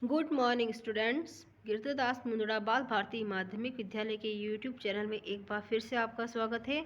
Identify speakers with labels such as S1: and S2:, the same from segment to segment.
S1: Good morning students. Kirtidas Mundada Bal Bharati माध्यमिक विद्यालय के यूट्यूब चैनल में एक बार फिर से आपका स्वागत है।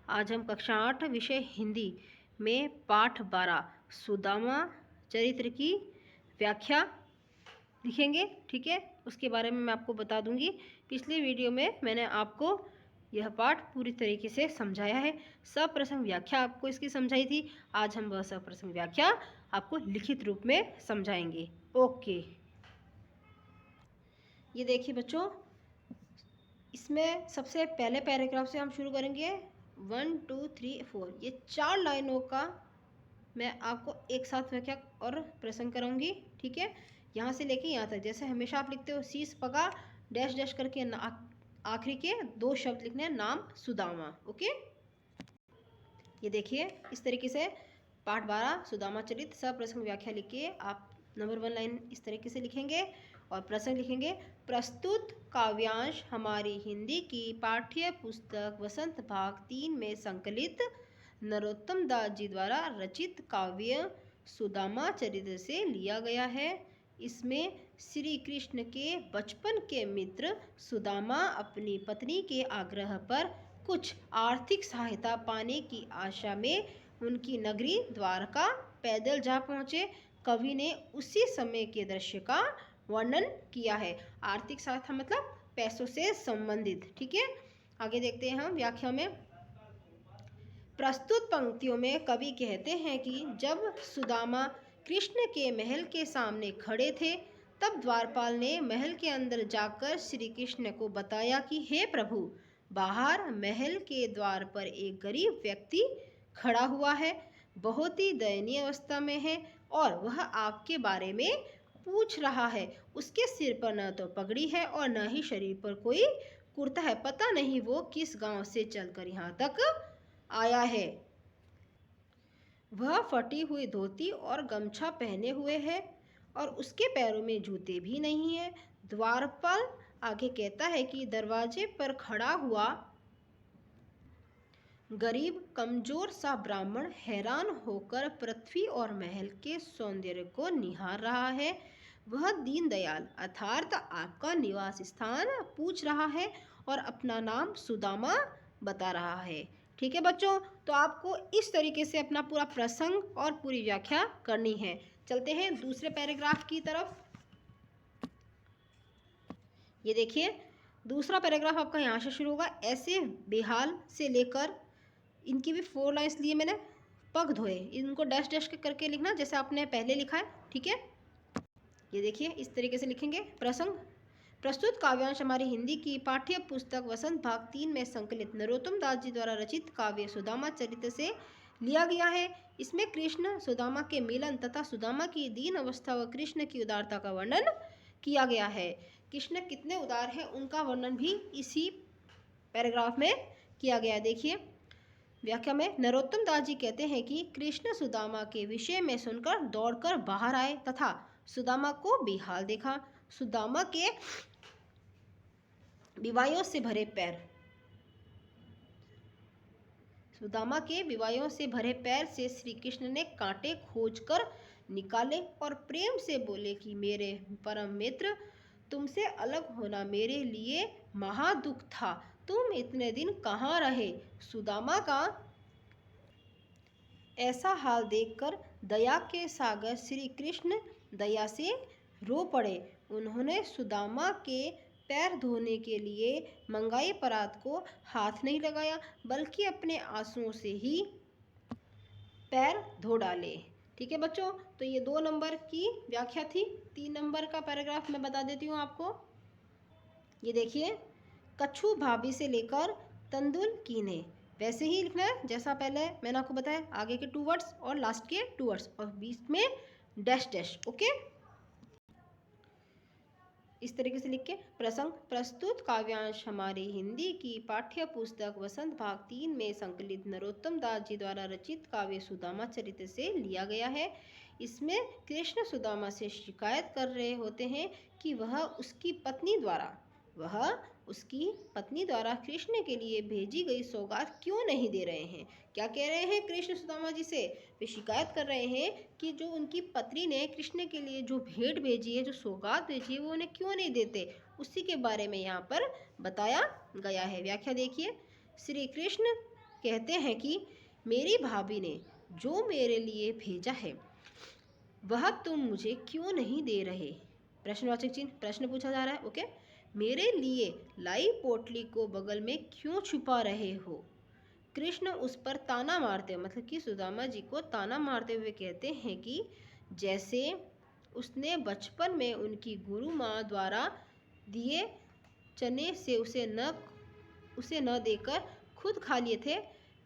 S1: आज हम कक्षा 8 विषय हिंदी में पाठ 12 सुदामा चरित्र की व्याख्या लिखेंगे। ठीक है, उसके बारे में मैं आपको बता दूंगी। पिछले वीडियो में मैंने आपको यह पाठ पूरी तरीके से समझाया है। सप्रसंग व्याख्या आपको इसकी समझाई थी। आज हम वह सप्रसंग व्याख्या आपको लिखित रूप में समझाएंगे। ओके, ये देखिए बच्चों, इसमें सबसे पहले पैराग्राफ से हम शुरू करेंगे। 1 2 3 4 ये 4 लाइनों का मैं आपको एक साथ व्याख्या और प्रसंग कराऊंगी। ठीक है, यहाँ से लेके यहाँ तक, जैसे हमेशा आप लिखते हो शीश पका डैश डैश करके आखिरी के 2 शब्द लिखने हैं, नाम सुदामा। ओके, ये देखिए इस तरीके से पाठ 12 सुदामा चरित्र सब प्रसंग व्याख्या लिख के आप नंबर 1 लाइन इस तरीके से लिखेंगे और प्रसंग लिखेंगे। प्रस्तुत काव्यांश हमारी हिंदी की पाठ्य पुस्तक वसंत भाग 3 में संकलित नरोत्तम दास जी द्वारा रचित काव्य सुदामा चरित्र से लिया गया है। इसमें श्री कृष्ण के बचपन के मित्र सुदामा अपनी पत्नी के आग्रह पर कुछ आर्थिक सहायता पाने की आशा में उनकी नगरी द्वारका पैदल जा पहुँचे। कवि ने उसी समय के दृश्य का वर्णन किया है। आर्थिक सहायता मतलब पैसों से संबंधित। ठीक है, आगे देखते हैं हम व्याख्या में। प्रस्तुत पंक्तियों में कवि कहते हैं कि जब सुदामा कृष्ण के महल के सामने खड़े थे, तब द्वारपाल ने महल के अंदर जाकर श्री कृष्ण को बताया कि हे प्रभु, बाहर महल के द्वार पर एक गरीब व्यक्ति खड़ा हुआ है, बहुत ही दयनीय अवस्था में है और वह आपके बारे में पूछ रहा है। उसके सिर पर न तो पगड़ी है और न ही शरीर पर कोई कुर्ता है। पता नहीं वो किस गांव से चलकर यहाँ तक आया है। वह फटी हुई धोती और गमछा पहने हुए है और उसके पैरों में जूते भी नहीं है। द्वारपाल आगे कहता है कि दरवाजे पर खड़ा हुआ गरीब कमजोर सा ब्राह्मण हैरान होकर पृथ्वी और महल के सौंदर्य को निहार रहा है। वह दीनदयाल अर्थात आपका निवास स्थान पूछ रहा है और अपना नाम सुदामा बता रहा है। ठीक है बच्चों, तो आपको इस तरीके से अपना पूरा प्रसंग और पूरी व्याख्या करनी है। चलते हैं दूसरे पैराग्राफ की तरफ। ये देखिए दूसरा पैराग्राफ आपका यहाँ से शुरू होगा। ऐसे बेहाल से लेकर, इनकी भी 4 लाइन्स लिए मैंने, पग धोए, इनको डैश डैश करके लिखना जैसे आपने पहले लिखा है। ठीक है, ये देखिए इस तरीके से लिखेंगे। प्रसंग, प्रस्तुत काव्यांश हमारी हिंदी की पाठ्य पुस्तक वसंत भाग 3 में संकलित नरोत्तम दास जी द्वारा रचित काव्य सुदामा चरित्र से लिया गया है। इसमें कृष्ण सुदामा के मिलन तथा सुदामा की दीन अवस्था व कृष्ण की उदारता का वर्णन किया गया है। कृष्ण कितने उदार हैं उनका वर्णन भी इसी पैराग्राफ में किया गया है। देखिए व्याख्या में नरोत्तम दास जी कहते हैं कि कृष्ण सुदामा के विषय में सुनकर दौड़कर बाहर आए तथा सुदामा को बेहाल देखा। सुदामा के विवायों से भरे पैर, सुदामा के विवायों से भरे पैर से श्री कृष्ण ने कांटे खोजकर निकाले और प्रेम से बोले कि मेरे परम मित्र, तुमसे अलग होना मेरे लिए महादुख था। तुम इतने दिन कहाँ रहे? सुदामा का ऐसा हाल देखकर दया के सागर श्री कृष्ण दया से रो पड़े। उन्होंने सुदामा के पैर धोने के लिए मंगाई परात को हाथ नहीं लगाया, बल्कि अपने आंसुओं से ही पैर धो डाले। ठीक है बच्चों, तो ये 2 नंबर की व्याख्या थी। 3 नंबर का पैराग्राफ मैं बता देती हूँ आपको। ये देखिए, कछु भाभी से लेकर तंदुल कीने, वैसे ही लिखना है जैसा पहले मैंने आपको बताया। आगे के 2 वर्ड्स और लास्ट के 2 वर्ड्स और बीच में डैश डैश। ओके, इस तरीके से लिख के। प्रसंग, प्रस्तुत काव्यांश हमारी हिंदी की पाठ्य पुस्तक वसंत भाग 3 में संकलित नरोत्तम दास जी द्वारा रचित काव्य सुदामा चरित्र से लिया गया है। इसमें कृष्ण सुदामा से शिकायत कर रहे होते हैं कि वह उसकी पत्नी द्वारा कृष्ण के लिए भेजी गई सौगात क्यों नहीं दे रहे हैं। क्या कह रहे हैं कृष्ण सुदामा जी से? वे शिकायत कर रहे हैं कि जो उनकी पत्नी ने कृष्ण के लिए जो भेंट भेजी है, जो सौगात भेजी है, वो उन्हें क्यों नहीं देते। उसी के बारे में यहाँ पर बताया गया है। व्याख्या देखिए। श्री कृष्ण कहते हैं कि मेरी भाभी ने जो मेरे लिए भेजा है वह तुम मुझे क्यों नहीं दे रहे। प्रश्नवाचक चिन्ह, प्रश्न पूछा जा रहा है। ओके। मेरे लिए लाई पोटली को बगल में क्यों छुपा रहे हो। कृष्ण उस पर ताना मारते हुए, मतलब कि सुदामा जी को ताना मारते हुए कहते हैं कि जैसे उसने बचपन में उनकी गुरु माँ द्वारा दिए चने से उसे न देकर खुद खा लिए थे,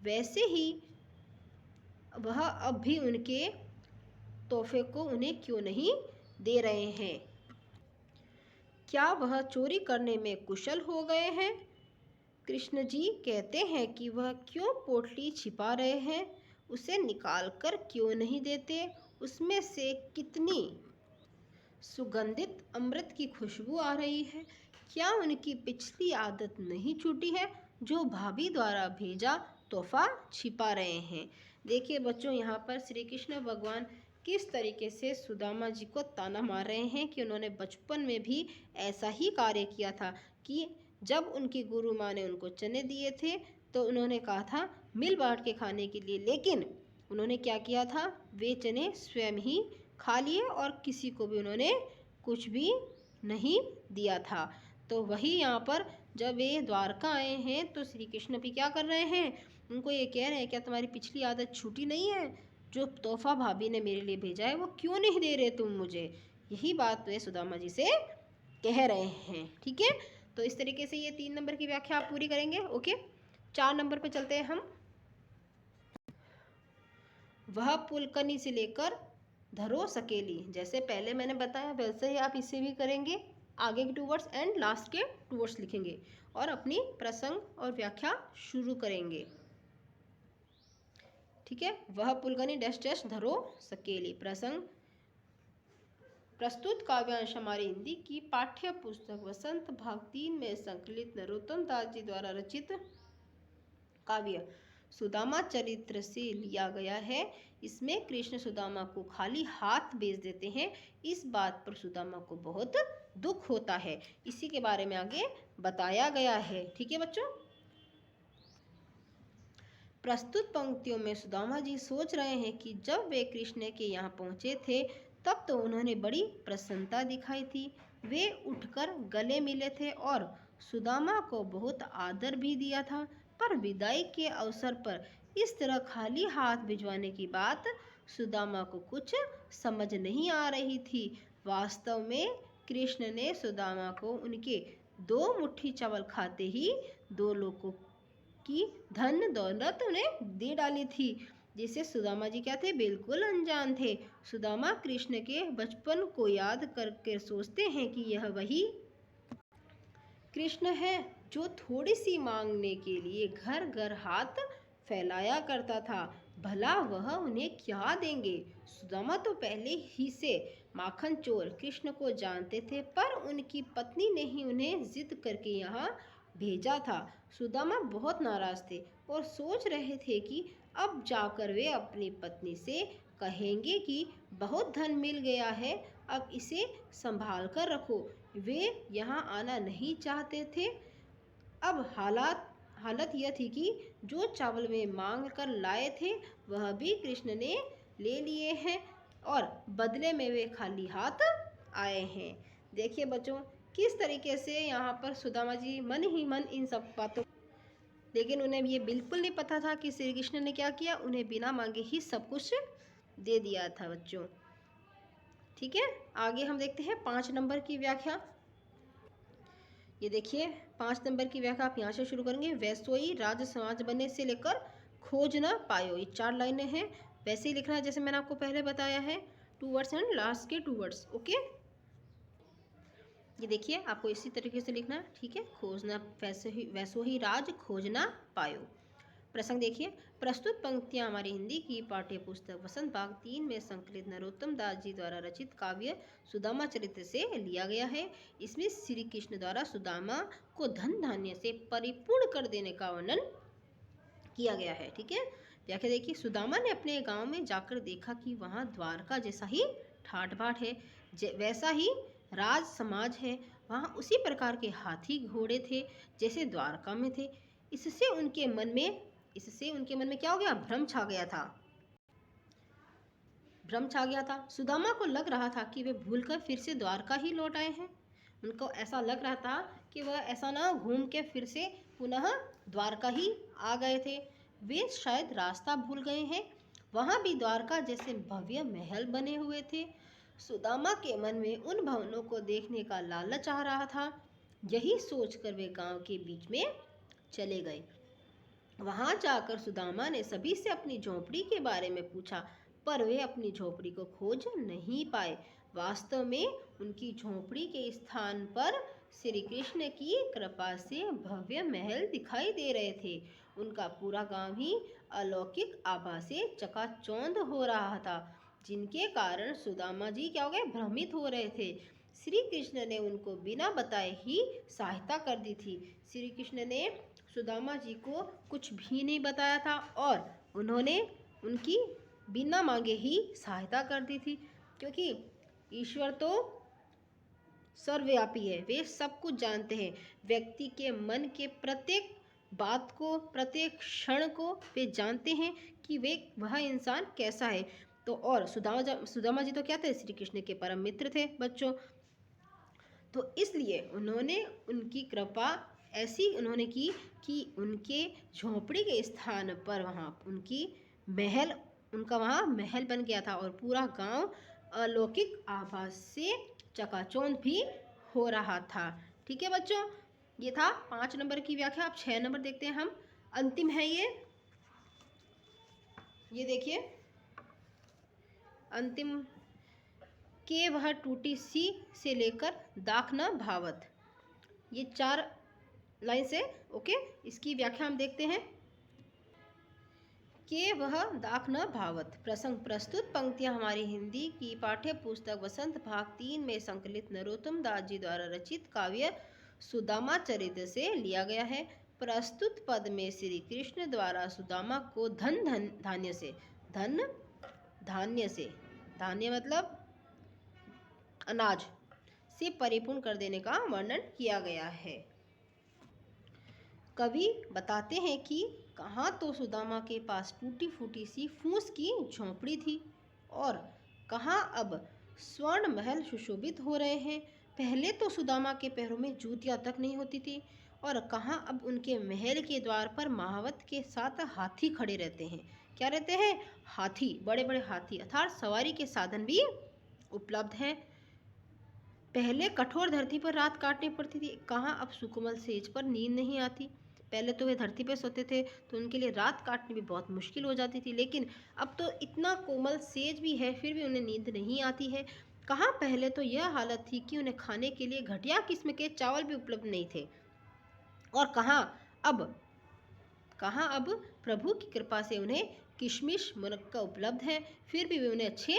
S1: वैसे ही वह अब भी उनके तोहफे को उन्हें क्यों नहीं दे रहे हैं। क्या वह चोरी करने में कुशल हो गए हैं। कृष्ण जी कहते हैं कि वह क्यों पोटली छिपा रहे हैं, उसे निकाल कर क्यों नहीं देते। उसमें से कितनी सुगंधित अमृत की खुशबू आ रही है। क्या उनकी पिछली आदत नहीं छूटी है जो भाभी द्वारा भेजा तोहफा छिपा रहे हैं। देखिए बच्चों, यहाँ पर श्री कृष्ण भगवान किस तरीके से सुदामा जी को ताना मार रहे हैं कि उन्होंने बचपन में भी ऐसा ही कार्य किया था कि जब उनकी गुरु माँ ने उनको चने दिए थे तो उन्होंने कहा था मिल बांट के खाने के लिए, लेकिन उन्होंने क्या किया था, वे चने स्वयं ही खा लिए और किसी को भी उन्होंने कुछ भी नहीं दिया था। तो वही यहाँ पर जब वे द्वारका आए हैं तो श्री कृष्ण भी क्या कर रहे हैं, उनको ये कह रहे हैं क्या तुम्हारी पिछली आदत छूटी नहीं है, जो तोहफा भाभी ने मेरे लिए भेजा है वो क्यों नहीं दे रहे तुम मुझे। यही बात वे सुदामा जी से कह रहे हैं। ठीक है, तो इस तरीके से ये 3 नंबर की व्याख्या आप पूरी करेंगे। ओके, 4 नंबर पे चलते हैं हम। वह पुलकनी से लेकर धरो सकेली, जैसे पहले मैंने बताया वैसे ही आप इसे भी करेंगे। आगे के 2 वर्ड्स एंड लास्ट के 2 वर्ड्स लिखेंगे और अपनी प्रसंग और व्याख्या शुरू करेंगे। ठीक है, वह पुलकनी डैश डैश धरो सकेली। प्रसंग प्रस्तुत काव्यांश हमारी हिंदी की पाठ्य पुस्तक वसंत भाग 3 में संकलित नरोत्तम दास जी द्वारा रचित काव्य सुदामा चरित्र से लिया गया है। इसमें कृष्ण सुदामा को खाली हाथ भेज देते हैं। इस बात पर सुदामा को बहुत दुख होता है। इसी के बारे में आगे बताया गया है। ठीक है बच्चों, प्रस्तुत पंक्तियों में सुदामा जी सोच रहे हैं कि जब वे कृष्ण के यहाँ पहुँचे थे तब तो उन्होंने बड़ी प्रसन्नता दिखाई थी। वे उठकर गले मिले थे और सुदामा को बहुत आदर भी दिया था, पर विदाई के अवसर पर इस तरह खाली हाथ भिजवाने की बात सुदामा को कुछ समझ नहीं आ रही थी। वास्तव में कृष्ण ने सुदामा को उनके 2 मुट्ठी चावल खाते ही 2 लोगों की धन दौलत उन्हें दे डाली थी, जिसे सुदामा जी क्या थे, बिल्कुल अनजान थे। सुदामा कृष्ण के बचपन को याद करके सोचते हैं कि यह वही कृष्ण है जो थोड़ी सी मांगने के लिए घर घर हाथ फैलाया करता था। भला वह उन्हें क्या देंगे। सुदामा तो पहले ही से माखन चोर कृष्ण को जानते थे, पर उनकी पत्नी ने ही उन्हें जिद करके यहाँ भेजा था। सुदामा बहुत नाराज थे और सोच रहे थे कि अब जाकर वे अपनी पत्नी से कहेंगे कि बहुत धन मिल गया है, अब इसे संभाल कर रखो। वे यहाँ आना नहीं चाहते थे। अब हालत यह थी कि जो चावल वे मांग कर लाए थे वह भी कृष्ण ने ले लिए हैं और बदले में वे खाली हाथ आए हैं। देखिए बच्चों, किस तरीके से यहाँ पर सुदामा जी मन ही मन इन सब बातों, लेकिन उन्हें ये बिल्कुल नहीं पता था कि श्री कृष्ण ने क्या किया, उन्हें बिना मांगे ही सब कुछ दे दिया था बच्चों। ठीक है, आगे हम देखते हैं 5 नंबर की व्याख्या। ये देखिए 5 नंबर की व्याख्या आप यहाँ से शुरू करेंगे। वैसोई राज समाज बनने से लेकर खोज न पायो, ये 4 लाइनें हैं। वैसे ही लिखना है जैसे मैंने आपको पहले बताया है, 2 वर्ड्स एंड लास्ट के 2 वर्ड्स। ओके, ये देखिए आपको इसी तरीके से लिखना है। ठीक है, खोजना वैसो ही राज खोज न पायो। प्रसंग देखिए, प्रस्तुत पंक्तियां हमारी हिंदी की पाठ्य पुस्तक वसंत भाग 3 में संकलित नरोत्तम दास जी द्वारा रचित काव्य सुदामा चरित्र से लिया गया है। इसमें श्री कृष्ण द्वारा सुदामा को धन धान्य से परिपूर्ण कर देने का वर्णन किया गया है। ठीक है, व्याख्या देखिए, सुदामा ने अपने गांव में जाकर देखा कि वहां द्वारका जैसा ही ठाट बाट है, वैसा ही राज समाज है। वहां उसी प्रकार के हाथी घोड़े थे जैसे द्वारका में थे। इससे उनके मन में क्या हो गया, भ्रम छा गया था। सुदामा को लग रहा था कि वे भूलकर फिर से द्वारका ही लौट आए हैं। उनको ऐसा लग रहा था कि वह ऐसा ना घूम के फिर से पुनः द्वारका ही आ गए थे। वे शायद रास्ता भूल गए हैं। वहां भी द्वारका जैसे भव्य महल बने हुए थे। सुदामा के मन में उन भवनों को देखने का लालच आ रहा था। यही सोचकर वे गांव के बीच में चले गए। वहां जाकर सुदामा ने सभी से अपनी झोपड़ी के बारे में पूछा, पर वे अपनी झोपड़ी को खोज नहीं पाए। वास्तव में उनकी झोपड़ी के स्थान पर श्री कृष्ण की कृपा से भव्य महल दिखाई दे रहे थे। उनका पूरा गांव ही अलौकिक आभा से चकाचौंध हो रहा था, जिनके कारण सुदामा जी क्या हो गए, भ्रमित हो रहे थे। श्री कृष्ण ने उनको बिना बताए ही सहायता कर दी थी। श्री कृष्ण ने सुदामा जी को कुछ भी नहीं बताया था और उन्होंने उनकी बिना मांगे ही सहायता कर दी थी, क्योंकि ईश्वर तो सर्वव्यापी है, वे सब कुछ जानते हैं। व्यक्ति के मन के प्रत्येक बात को, प्रत्येक क्षण को वे जानते हैं कि वह इंसान कैसा है। तो और सुदामा जी तो क्या थे, श्री कृष्ण के परम मित्र थे बच्चों। तो इसलिए उन्होंने उनकी कृपा ऐसी उन्होंने की कि उनके झोपड़ी के स्थान पर वहाँ उनका वहाँ महल बन गया था और पूरा गांव अलौकिक आभास से चकाचौंध भी हो रहा था। ठीक है बच्चों, ये था 5 नंबर की व्याख्या। अब 6 नंबर देखते हैं हम। अंतिम है ये देखिए, अंतिम के वह टूटी सी से लेकर दाख न भावत, ये 4 लाइन से ओके। इसकी व्याख्या हम देखते हैं। के वह दाख न भावत प्रसंग, प्रस्तुत पंक्तियां हमारी हिंदी की पाठ्य पुस्तक वसंत भाग 3 में संकलित नरोत्तम दास जी द्वारा रचित काव्य सुदामा चरित्र से लिया गया है। प्रस्तुत पद में श्री कृष्ण द्वारा सुदामा को धान्य मतलब अनाज से परिपूर्ण कर देने का वर्णन किया गया है। कवि बताते हैं कि कहाँ तो सुदामा के पास टूटी फूटी सी फूस की झोंपड़ी थी और कहाँ अब स्वर्ण महल सुशोभित हो रहे हैं। पहले तो सुदामा के पैरों में जूतियां तक नहीं होती थी और कहाँ अब उनके महल के द्वार पर महावत के साथ हाथी खड़े रहते हैं। क्या रहते हैं, हाथी, बड़े बड़े हाथी, अर्थात सवारी के साधन भी उपलब्ध हैं। पहले कठोर धरती पर रात काटनी पड़ती थी, कहाँ अब सुकोमल सेज पर नींद नहीं आती। पहले तो वे धरती पर सोते थे तो उनके लिए रात काटनी भी बहुत मुश्किल हो जाती थी, लेकिन अब तो इतना कोमल सेज भी है फिर भी उन्हें नींद नहीं आती है। कहाँ पहले तो यह हालत थी कि उन्हें खाने के लिए घटिया किस्म के चावल भी उपलब्ध नहीं थे और कहाँ अब प्रभु की कृपा से उन्हें किशमिश मुनक्का उपलब्ध है, फिर भी वे उन्हें अच्छे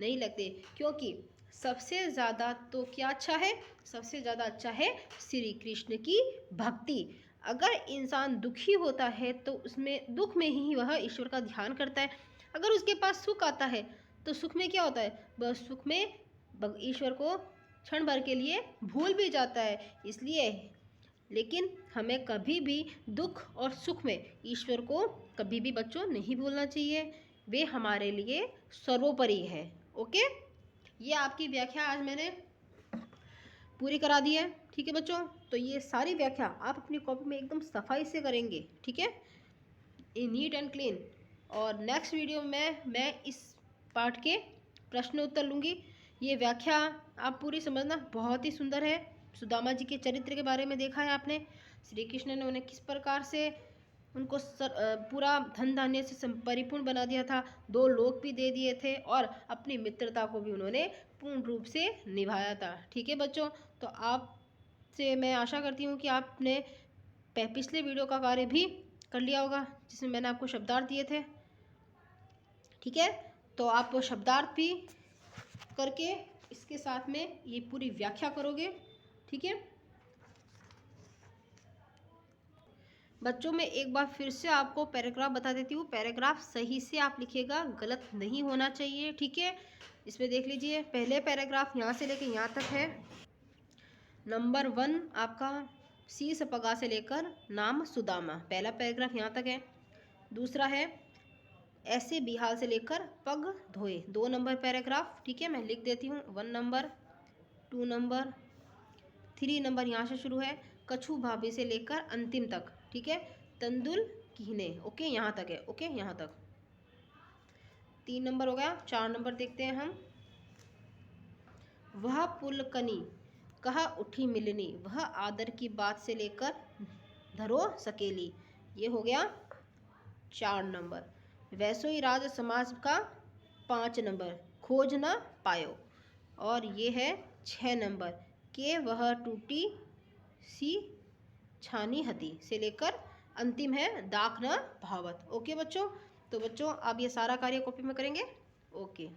S1: नहीं लगते, क्योंकि सबसे ज़्यादा तो क्या अच्छा है, सबसे ज़्यादा अच्छा है श्री कृष्ण की भक्ति। अगर इंसान दुखी होता है तो उसमें दुख में ही वह ईश्वर का ध्यान करता है। अगर उसके पास सुख आता है तो सुख में क्या होता है, बस सुख में ईश्वर को क्षण भर के लिए भूल भी जाता है। इसलिए लेकिन हमें कभी भी दुख और सुख में ईश्वर को कभी भी बच्चों नहीं भूलना चाहिए, वे हमारे लिए सर्वोपरि है। ओके, ये आपकी व्याख्या आज मैंने पूरी करा दी है। ठीक है बच्चों, तो ये सारी व्याख्या आप अपनी कॉपी में एकदम सफाई से करेंगे, ठीक है, नीट एंड क्लीन। और नेक्स्ट वीडियो में मैं इस पाठ के प्रश्न उत्तर लूँगी। ये व्याख्या आप पूरी समझना, बहुत ही सुंदर है। सुदामा जी के चरित्र के बारे में देखा है आपने, श्री कृष्ण ने उन्हें किस प्रकार से उनको पूरा धन धान्य से परिपूर्ण बना दिया था, 2 लोक भी दे दिए थे और अपनी मित्रता को भी उन्होंने पूर्ण रूप से निभाया था। ठीक है बच्चों, तो आपसे मैं आशा करती हूँ कि आपने पिछले वीडियो का कार्य भी कर लिया होगा, जिसमें मैंने आपको शब्दार्थ दिए थे। ठीक है, तो आप शब्दार्थ भी करके इसके साथ में ये पूरी व्याख्या करोगे। ठीक है बच्चों, मैं एक बार फिर से आपको पैराग्राफ बता देती हूँ। पैराग्राफ सही से आप लिखिएगा, गलत नहीं होना चाहिए। ठीक है, इसमें देख लीजिए, पहले पैराग्राफ यहाँ से लेकर यहाँ तक है। नंबर 1 आपका सी सपगा से लेकर नाम सुदामा, पहला पैराग्राफ यहाँ तक है। दूसरा है ऐसे बिहाल से लेकर पग धोए, 2 नंबर पैराग्राफ। ठीक है, मैं लिख देती हूँ। 1 नंबर, 2 नंबर, 3 नंबर यहाँ से शुरू है, कछु भाभी से लेकर अंतिम तक। ठीक है, तंदुल कीने, ओके यहाँ तक है, ओके यहाँ तक 3 नंबर हो गया। 4 नंबर देखते हैं हम। वह पुलकनी कहा उठी मिलनी, वह आदर की बात से लेकर धरो सकेली, ये हो गया 4 नंबर। वैसो ही राज समाज का 5 नंबर, खोज न पायो, और ये है 6 नंबर, के वह टूटी सी छानी हती से लेकर अंतिम है दाख न भावत। ओके बच्चों, तो बच्चों आप ये सारा कार्य कॉपी में करेंगे। ओके।